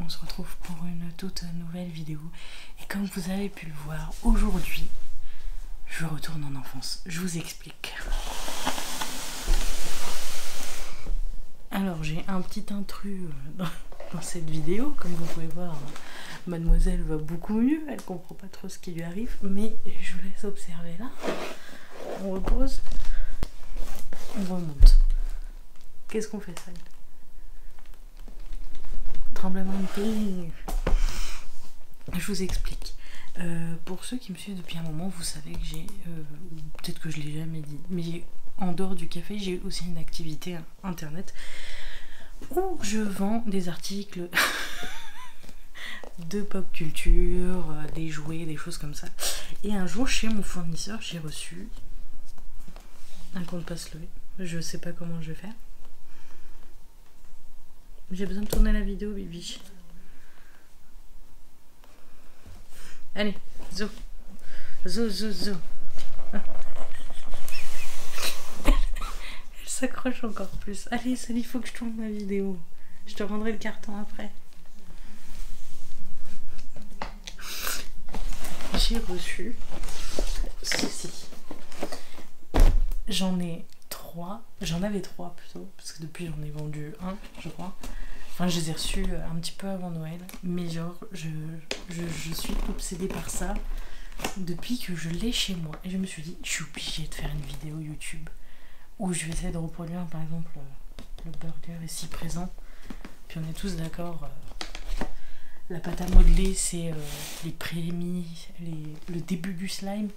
on se retrouve pour une toute nouvelle vidéo. Et comme vous avez pu le voir, aujourd'hui, je retourne en enfance. Je vous explique. Alors, j'ai un petit intrus dans cette vidéo. Comme vous pouvez voir, mademoiselle va beaucoup mieux. Elle comprend pas trop ce qui lui arrive. Mais je vous laisse observer là. On repose. On remonte. Qu'est-ce qu'on fait, ça? Tremblement de terre. Je vous explique. Pour ceux qui me suivent depuis un moment, vous savez que j'ai, peut-être que je l'ai jamais dit, mais en dehors du café, j'ai aussi une activité internet où je vends des articles de pop culture, des jouets, des choses comme ça. Et un jour, chez mon fournisseur, j'ai reçu un compte pas se lever. Je sais pas comment je vais faire. J'ai besoin de tourner la vidéo, Bibi. Allez, zo. Zo, zo, zo. Elle s'accroche encore plus. Allez, Sally, il faut que je tourne ma vidéo. Je te rendrai le carton après. J'ai reçu ceci. J'en ai 3. J'en avais 3 plutôt, parce que depuis j'en ai vendu un, je crois. Enfin, je les ai reçus un petit peu avant Noël, mais genre, je suis obsédée par ça depuis que je l'ai chez moi. Et je me suis dit, je suis obligée de faire une vidéo YouTube où je vais essayer de reproduire, par exemple, le burger ici présent. Puis on est tous d'accord, la pâte à modeler, c'est les prémices, le début du slime.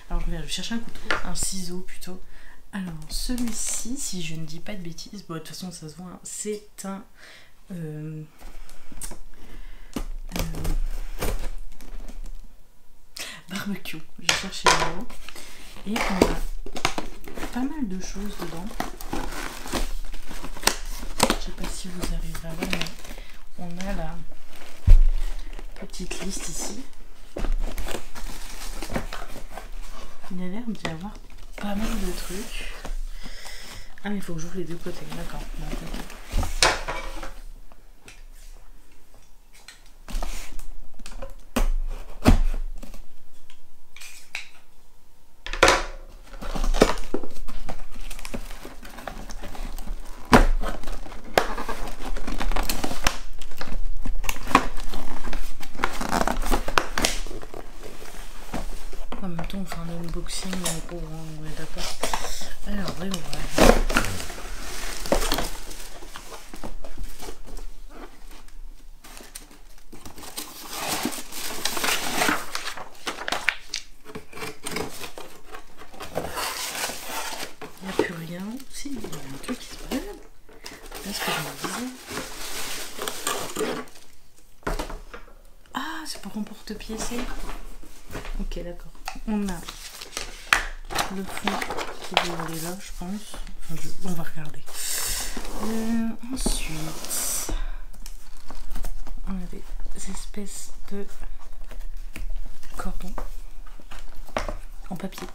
Alors je vais chercher un couteau, un ciseau plutôt. Alors, celui-ci, si je ne dis pas de bêtises, bon, de toute façon ça se voit, hein, c'est un... barbecue. J'ai cherché le mot. Et on a pas mal de choses dedans. Je sais pas si vous arriverez à voir, mais on a la petite liste ici. Il y a l'air d'y avoir pas mal de trucs. Ah, mais il faut que j'ouvre les deux côtés, d'accord. Bon, okay. En même temps, on fait un unboxing en gros, on est d'accord. Alors, voyons voir. Il n'y a plus rien. Si, il y a un truc qui se balade. C'est ce que je me disais. Ah, c'est pour emporte-piécer. Ok, d'accord. On a le fond qui doit aller là, je pense. Enfin, on va regarder. Ensuite, on a des espèces de cordons en papier.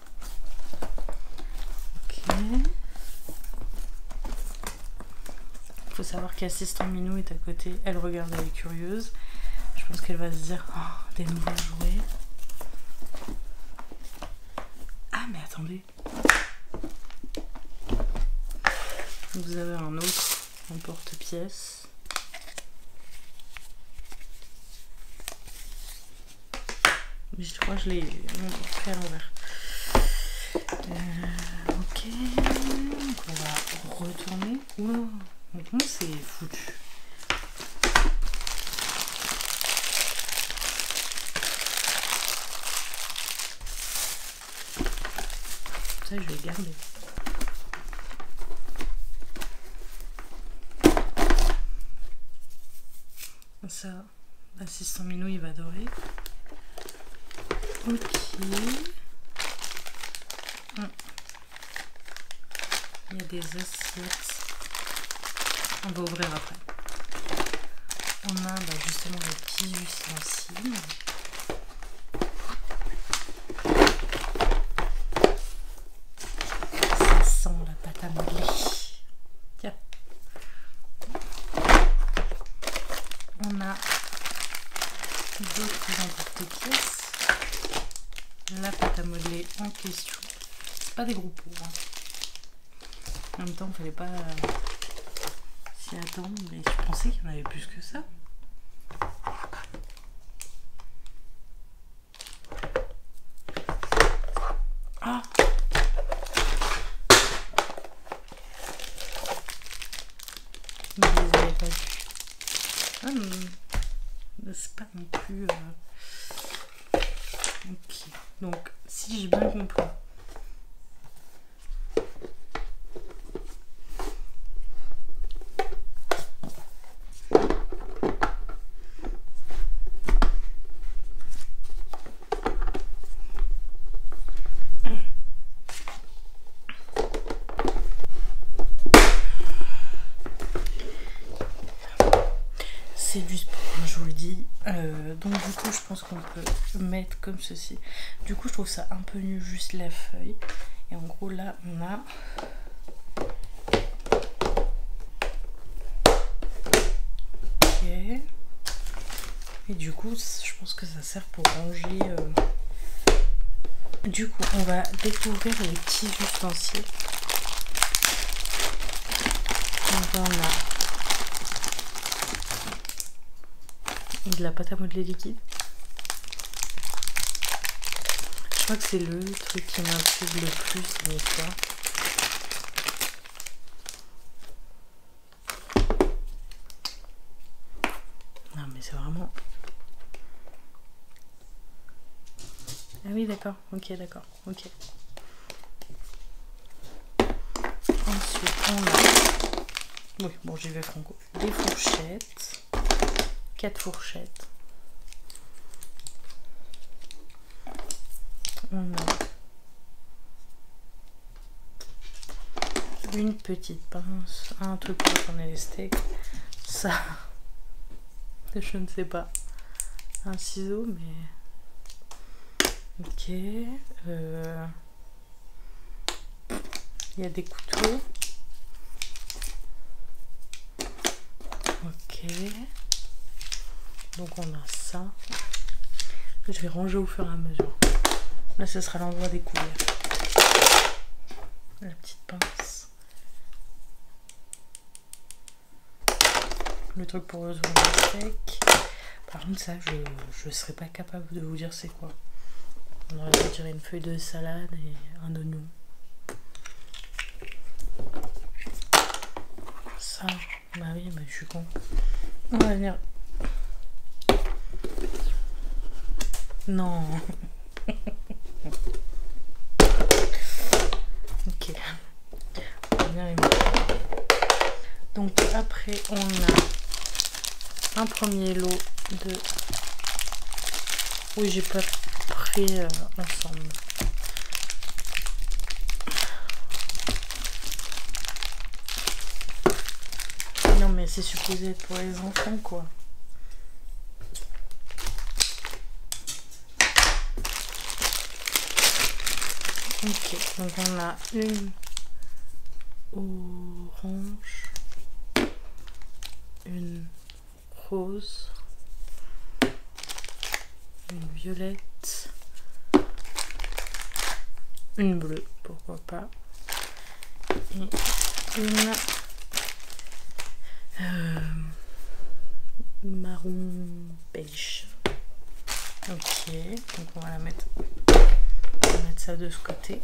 Ok. Il faut savoir qu'Assistant Minou est à côté. Elle regarde, elle est curieuse. Je pense qu'elle va se dire, oh, des nouveaux jouets. Ah, mais attendez. Vous avez un autre en porte-pièce. Mais je crois que je l'ai fait à l'envers. Ok. Donc on va retourner. Oula. Donc moi c'est foutu. Ça je vais garder. Ça, Assistant Minou il va adorer. Ok. Il y a des assiettes. On va ouvrir après. On a justement les petits ustensiles. Ça sent la pâte à modeler. Tiens. On a d'autres emporte-pièces. La pâte à modeler en question. C'est pas des gros pots. Hein. En même temps, il fallait pas s'y attendre, mais je pensais qu'il y en avait plus que ça. Ah! Mais je les avais pas vus. C'est pas non plus... Ok, donc si j'ai bien compris. C'est du sport, je vous le dis. Donc du coup, je pense qu'on peut mettre comme ceci. Du coup, je trouve ça un peu nul, juste la feuille. Et en gros, là, on a... Ok. Et du coup, je pense que ça sert pour ranger... Du coup, on va découvrir les petits ustensiles. Donc on a de la pâte à modeler liquide. Je crois que c'est le truc qui m'intrigue le plus des fois. Non mais c'est vraiment... Ah oui d'accord, ok d'accord, ok. Ensuite on a... Oui bon j'y vais franco. Des fourchettes. 4 fourchettes. On a une petite pince, un truc pour tourner les steaks, ça, je ne sais pas, un ciseau, mais ok, il y a des couteaux, ok, donc on a ça, je vais ranger au fur et à mesure. Là, ce sera l'endroit des couverts. La petite pince. Le truc pour le steak. Par contre, ça, je serais pas capable de vous dire c'est quoi. On aurait pu tirer une feuille de salade et un oignon. Ça, bah oui, bah je suis con. On va venir. Non. Ok. Donc après on a un premier lot de... Oui j'ai pas pris ensemble. Non mais c'est supposé être pour les enfants quoi. Ok, donc on a une orange, une rose, une violette, une bleue, pourquoi pas, et une marron beige. Ok, donc on va la mettre. On va mettre ça de ce côté.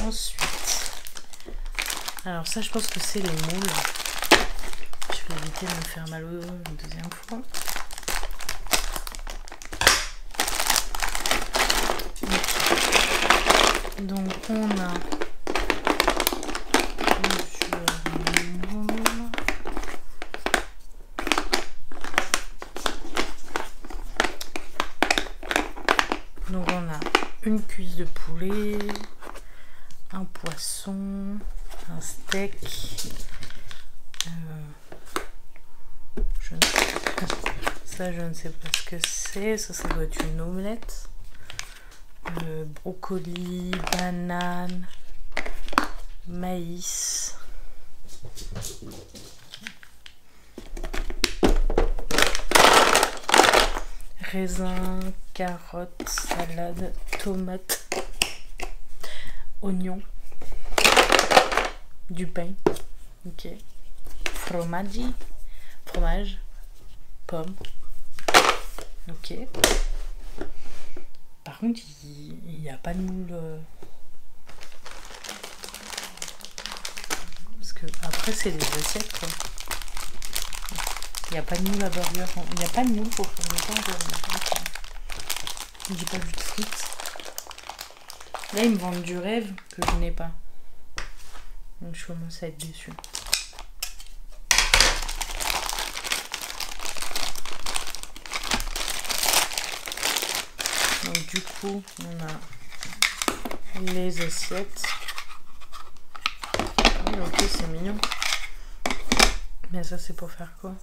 Ensuite, alors ça je pense que c'est les moules. Je vais éviter de me faire mal au dos une deuxième fois. Okay. Donc on a plusieurs moules. Donc on a une cuisse de poulet, un poisson, un steak, ça je ne sais pas ce que c'est, ça doit être une omelette, brocoli, banane, maïs, raisin, carottes, salade, tomates, oignons, du pain, ok, fromage, pommes, ok. Par contre, il n'y a pas de moule. Parce que après, c'est des assiettes, quoi. Il n'y a pas de moule à burger. Il n'y a pas de moule pour faire le pain à burger. J'ai pas vu de frites. Là, ils me vendent du rêve que je n'ai pas. Donc, je commence à être déçue. Donc, du coup, on a les assiettes. Oui, ok, c'est mignon. Mais ça, c'est pour faire quoi?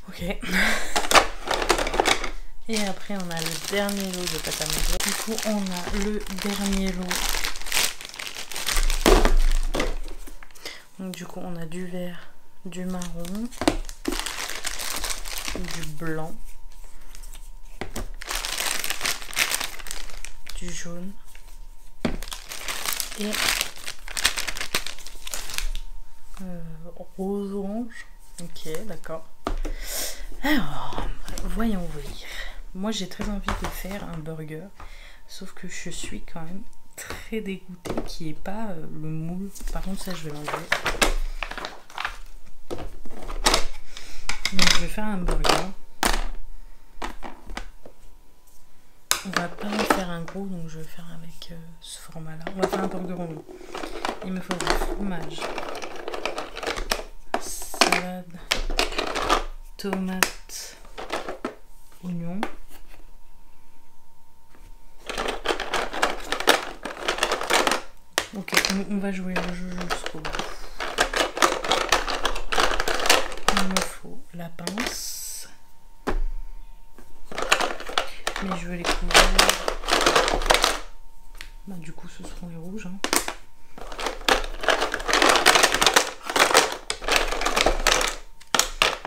Ok. Et après, on a le dernier lot de pâte à modeler. Du coup, on a le dernier lot. Donc, du coup, on a du vert, du marron, du blanc, du jaune et rose-orange. Ok, d'accord. Alors, voyons voir. Moi, j'ai très envie de faire un burger, sauf que je suis quand même très dégoûtée qu'il n'y ait pas le moule. Par contre, ça, je vais l'enlever. Donc, je vais faire un burger. On va pas en faire un gros, donc je vais faire avec ce format-là. On va faire un burger rond. Il me faut du fromage, salade, tomate, oignon. Ok, on va jouer le jeu jusqu'au bout. Il me faut la pince. Mais je veux les couleurs. Bah, du coup, ce seront les rouges. Hein.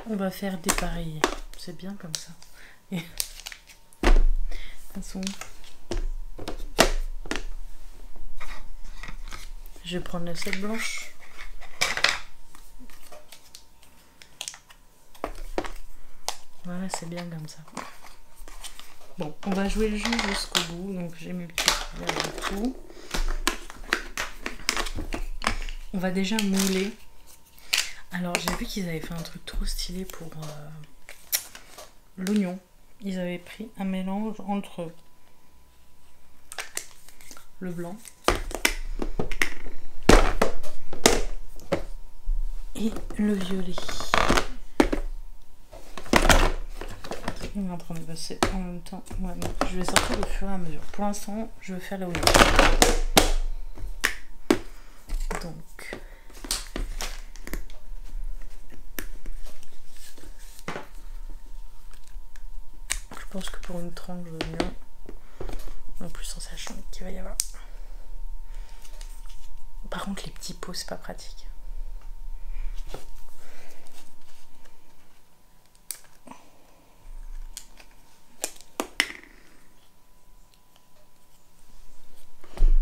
On va faire dépareiller. C'est bien comme ça. Et... de toute façon, je vais prendre l'assiette blanche. Voilà, c'est bien comme ça. Bon, on va jouer le jeu jusqu'au bout. Donc, j'ai mis le tout. On va déjà mouler. Alors, j'ai vu qu'ils avaient fait un truc trop stylé pour l'oignon. Ils avaient pris un mélange entre le blanc et le violet. On est en train de passer en même temps. Ouais, non, je vais sortir au fur et à mesure. Pour l'instant, je vais faire l'oignon. Donc, je pense que pour une tranche d'oignon, en plus en sachant qu'il va y avoir. Par contre, les petits pots, c'est pas pratique.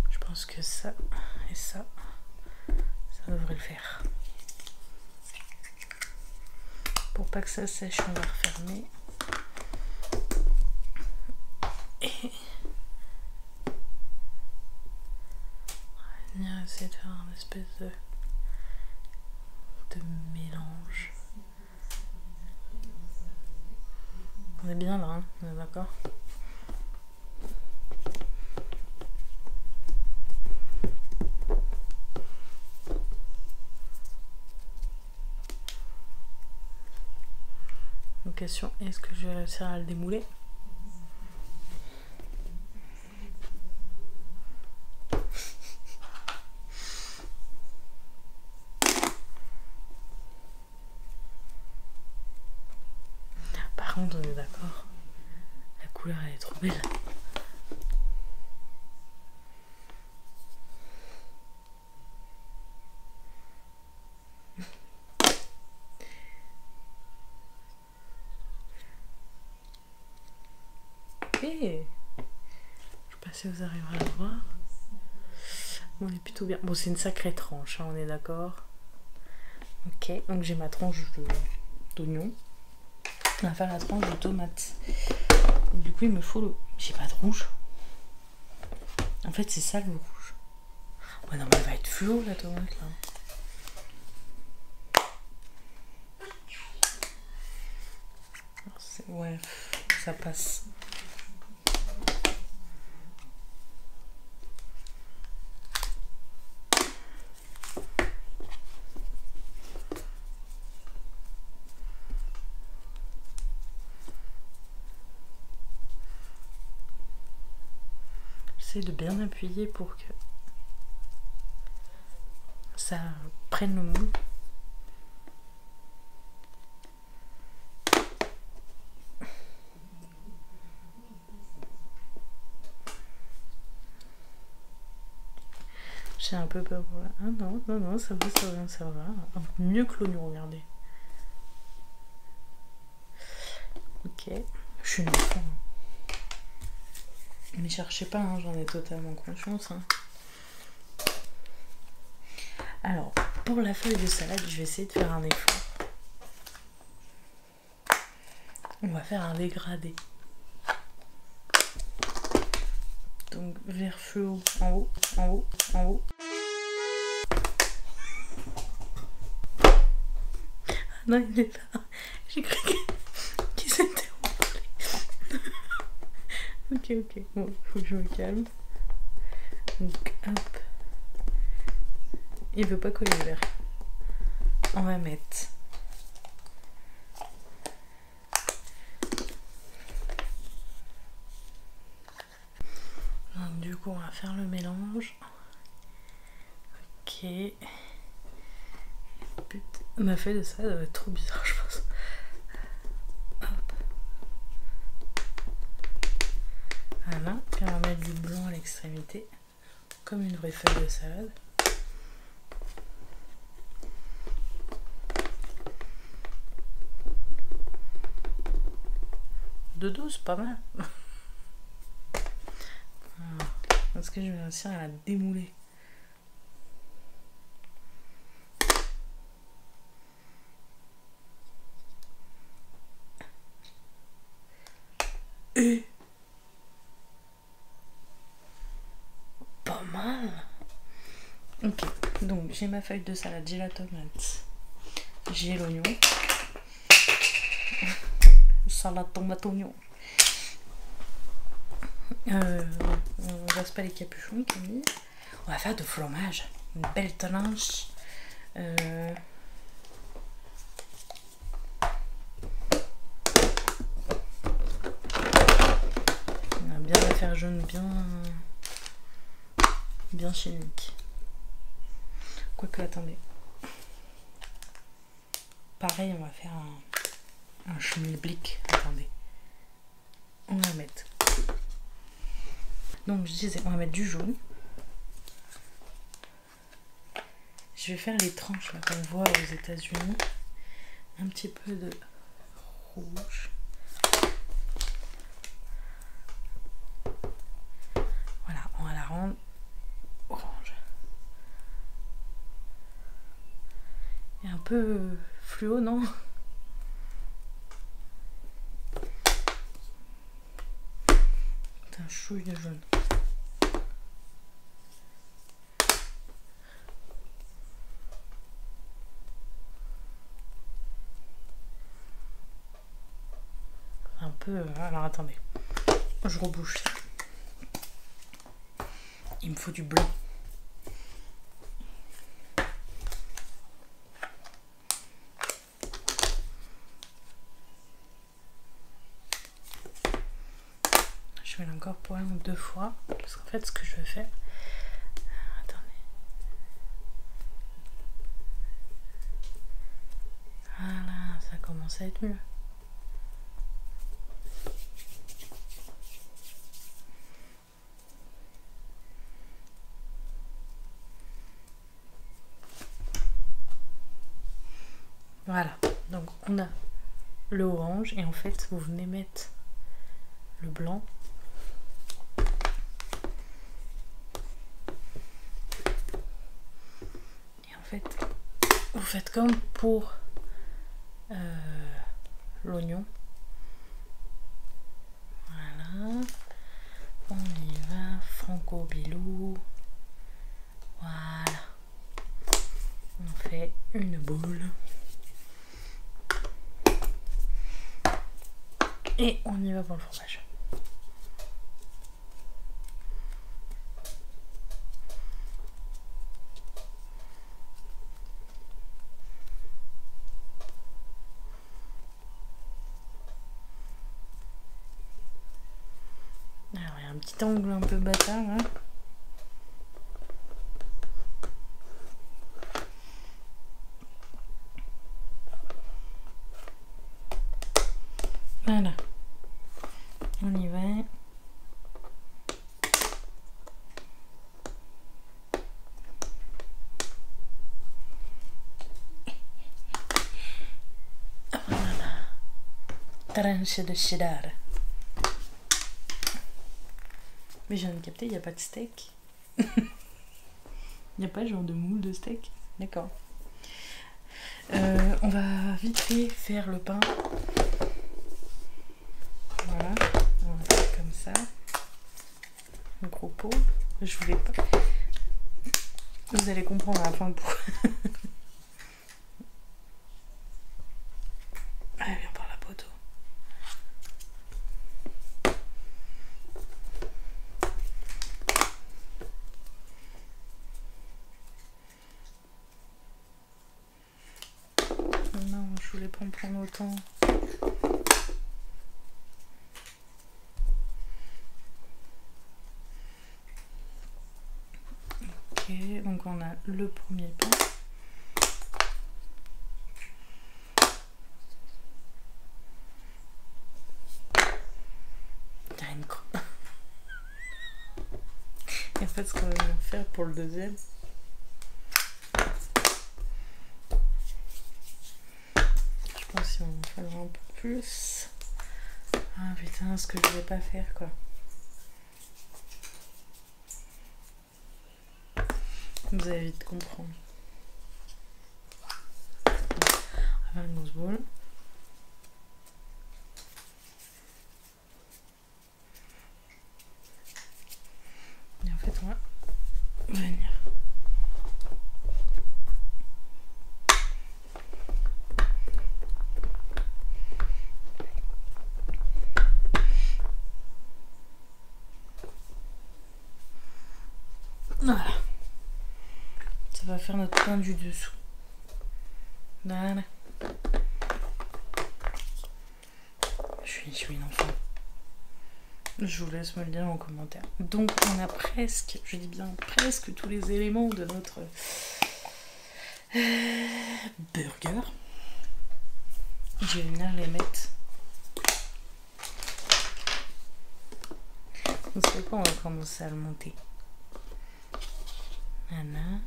Je pense que ça et ça devrait le faire. Pour pas que ça sèche, on va refermer. Et on va essayer de faire un espèce de mélange. On est bien là, hein, on est d'accord? Donc question, est-ce que je vais réussir à le démouler? Par contre, on est d'accord, la couleur elle est trop belle. Je sais pas si vous arriverez à le voir. On est plutôt bien. Bon, c'est une sacrée tranche, hein, on est d'accord. Ok, donc j'ai ma tranche d'oignon. On va faire la tranche de tomate. Donc, du coup, il me faut le... J'ai pas de rouge. En fait, c'est ça le rouge. Ouais, non, mais elle va être fluo la tomate là. Ouais, ça passe. J'essaie de bien appuyer pour que ça prenne le mou. J'ai un peu peur pour la... Ah non, non, non, ça va, ça va, ça va. Mieux que l'oignon, regardez. Ok, je suis une enfant. Mais cherchez pas, hein, j'en ai totalement conscience. Hein. Alors, pour la feuille de salade, je vais essayer de faire un effort. On va faire un dégradé. Donc, vert fluo en haut, en haut, en haut. Ah non, il est là. J'ai cru qu'il s'était envolé. Ok, ok. Bon, faut que je me calme. Donc, hop. Il veut pas coller le vert. On va mettre... Donc, du coup, on va faire le mélange. Ok. Putain, ma feuille de salade va être trop bizarre, je pense. Hop. Voilà. Et on va mettre du blanc à l'extrémité. Comme une vraie feuille de salade. De dos, c'est pas mal. Est-ce que je vais réussir à la démouler? Et pas mal. Ok, donc j'ai ma feuille de salade, j'ai la tomate, j'ai l'oignon. Salade tomate oignon. On reste pas les capuchons, Camille. On va faire de fromage. Une belle tranche. On va bien la faire jaune, bien chimique. Quoique, attendez. Pareil, on va faire un schmilblick. Attendez. On va mettre. Donc, je disais, on va mettre du jaune. Je vais faire les tranches là qu'on voit aux États-Unis. Un petit peu de rouge. Voilà, on va la rendre orange. Et un peu fluo, non? Un chouille de jaune. Un peu... Alors attendez. Je rebouche. Il me faut du blanc. Je vais l'incorporer en 2 fois. Parce qu'en fait, ce que je vais faire... Attendez. Voilà, ça commence à être mieux. Voilà, donc on a le orange et en fait vous venez mettre le blanc fait, vous faites comme pour l'oignon. Voilà. On y va, Franco Bilou. Voilà. On fait une boule. Et on y va pour le fromage. Alors il y a un petit angle un peu bâtard là. Voilà. On y va. Voilà. Tranche de cheddar. Mais je viens de capter, il n'y a pas de steak. Il n'y a pas genre de moule de steak. D'accord. On va vite fait faire le pain. Voilà. On va faire comme ça. Un gros pot. Je voulais pas. Vous allez comprendre à la fin pourquoi. Allez, viens par la poteau. Non, je voulais pas en prendre autant. Ok, donc on a le premier pain. T'as une croix. Et en fait, ce qu'on va faire pour le deuxième, je pense qu'il va falloir un peu plus. Ah putain, ce que je vais pas faire quoi. Vous allez vite comprendre. On va faire une grosse boule. Et en fait, on va venir. Voilà. Ça va faire notre pain du dessous. Voilà. Je suis une enfant. Je vous laisse me le dire en commentaire. Donc on a presque, je dis bien presque tous les éléments de notre burger. Je vais venir les mettre. Vous savez quoi, on va commencer à le monter. Voilà.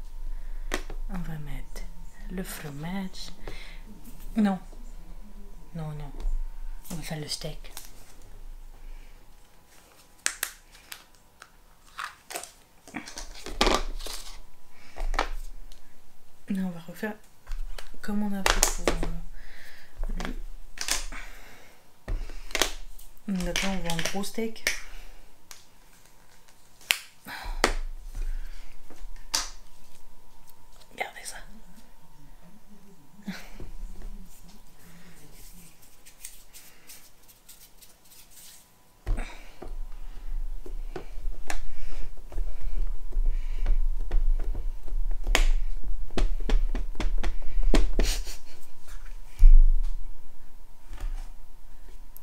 On va mettre le fromage. Non. Non, non. On va faire le steak. Là, on va refaire comme on a fait pour lui. Maintenant, on voit un gros steak. Regardez ça.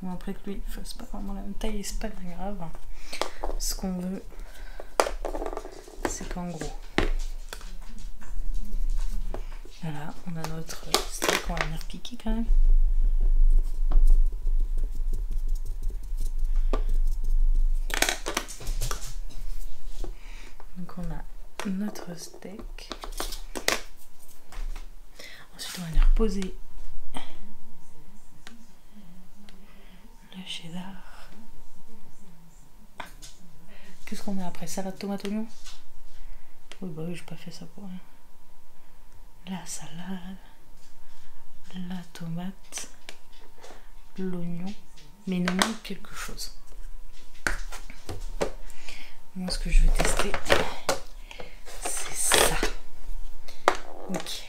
Bon, après que lui fasse pas vraiment la même taille, c'est pas grave. Ce qu'on veut, c'est qu'en gros, voilà, on a notre steak, on va venir piquer quand même. Donc on a notre steak. Ensuite on va venir poser le cheddar. Qu'est-ce qu'on a après? Salade tomate oignon? Oui bah oui, j'ai pas fait ça pour rien. la salade, la tomate, l'oignon, mais il nous manque quelque chose. Moi, ce que je vais tester, c'est ça. Ok.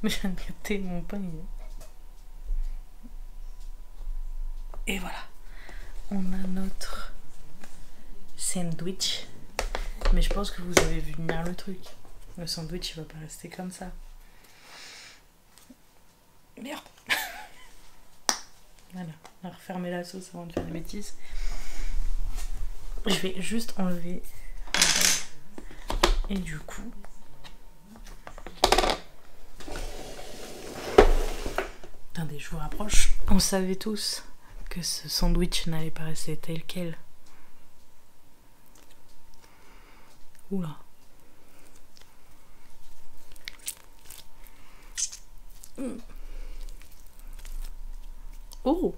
Mais je viens de gâter mon pain. Et voilà. On a notre sandwich. Mais je pense que vous avez vu venir le truc. Le sandwich, il va pas rester comme ça. Merde. Voilà. On va refermer la sauce avant de faire des bêtises. Je vais juste enlever la base. Et du coup... Attendez, je vous rapproche. On savait tous que ce sandwich n'allait pas rester tel quel. Oula. Oh!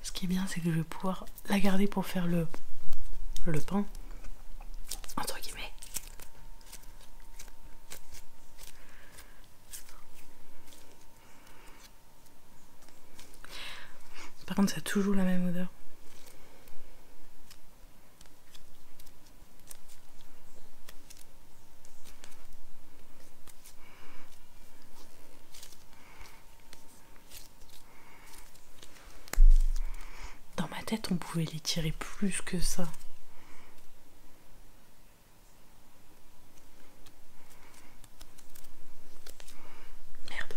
Ce qui est bien, c'est que je vais pouvoir la garder pour faire le pain, entre guillemets. Par contre, ça a toujours la même odeur. On pouvait les tirer plus que ça. Merde.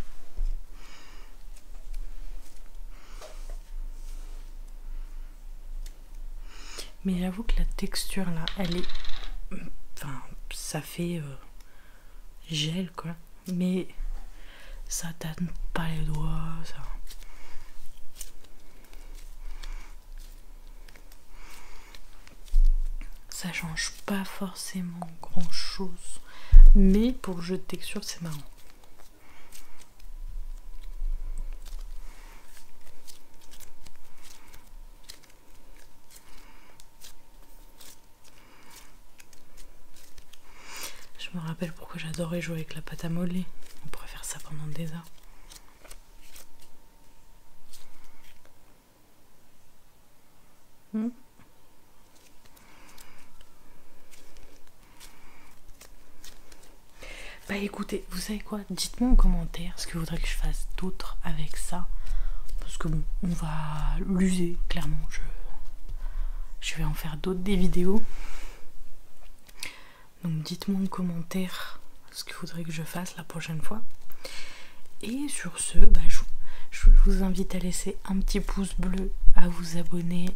Mais j'avoue que la texture là, elle est... Enfin, ça fait gel quoi. Mais ça tanne pas les doigts, ça... Ça change pas forcément grand chose, mais pour le jeu de texture c'est marrant. Je me rappelle pourquoi j'adorais jouer avec la pâte à modeler. On pourrait faire ça pendant des heures. Bah écoutez, vous savez quoi? Dites-moi en commentaire ce que vous voudrez que je fasse d'autre avec ça. Parce que bon, on va l'user, clairement. Je vais en faire d'autres des vidéos. Donc dites-moi en commentaire ce que vous voudrez que je fasse la prochaine fois. Et sur ce, bah, je vous invite à laisser un petit pouce bleu, à vous abonner,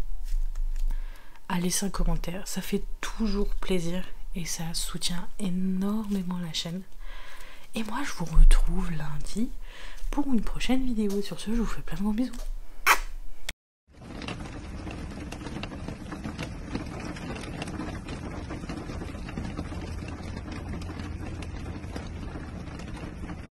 à laisser un commentaire. Ça fait toujours plaisir et ça soutient énormément la chaîne. Et moi, je vous retrouve lundi pour une prochaine vidéo. Sur ce, je vous fais plein de gros bisous.